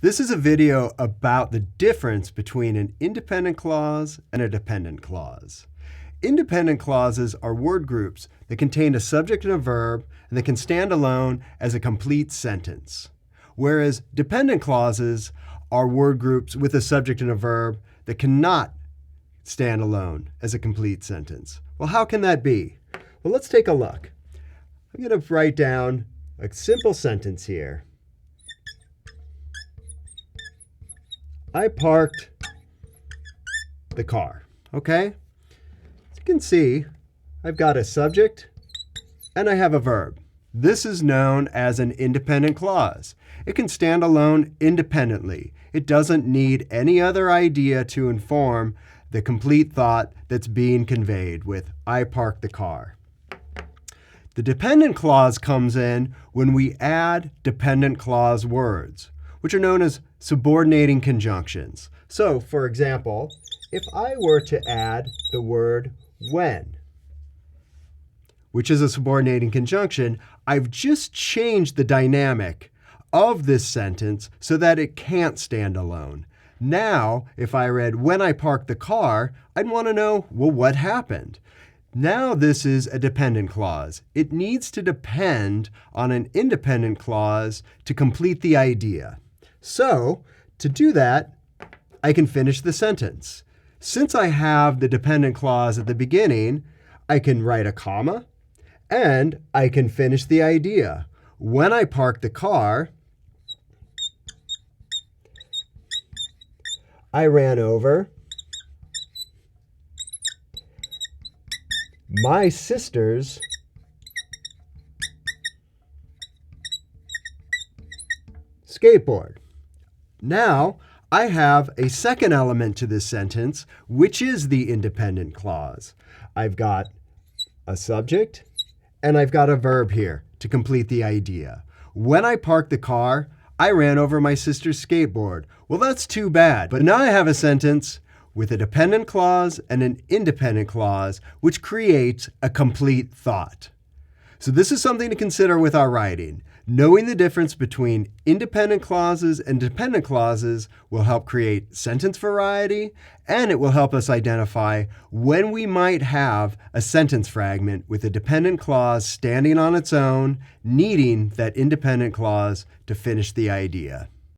This is a video about the difference between an independent clause and a dependent clause. Independent clauses are word groups that contain a subject and a verb and that can stand alone as a complete sentence, whereas dependent clauses are word groups with a subject and a verb that cannot stand alone as a complete sentence. Well, how can that be? Well, let's take a look. I'm going to write down a simple sentence here. I parked the car, okay? As you can see, I've got a subject and I have a verb. This is known as an independent clause. It can stand alone independently. It doesn't need any other idea to inform the complete thought that's being conveyed with I parked the car. The dependent clause comes in when we add dependent clause words, which are known as subordinating conjunctions. So, for example, if I were to add the word when, which is a subordinating conjunction, I've just changed the dynamic of this sentence so that it can't stand alone. Now, if I read when I parked the car, I'd want to know, well, what happened? Now this is a dependent clause. It needs to depend on an independent clause to complete the idea. So, to do that, I can finish the sentence. Since I have the dependent clause at the beginning, I can write a comma, and I can finish the idea. When I parked the car, I ran over my sister's skateboard. Now, I have a second element to this sentence, which is the independent clause. I've got a subject and I've got a verb here to complete the idea. When I parked the car, I ran over my sister's skateboard. Well, that's too bad. But now I have a sentence with a dependent clause and an independent clause, which creates a complete thought. So this is something to consider with our writing. Knowing the difference between independent clauses and dependent clauses will help create sentence variety, and it will help us identify when we might have a sentence fragment with a dependent clause standing on its own, needing that independent clause to finish the idea.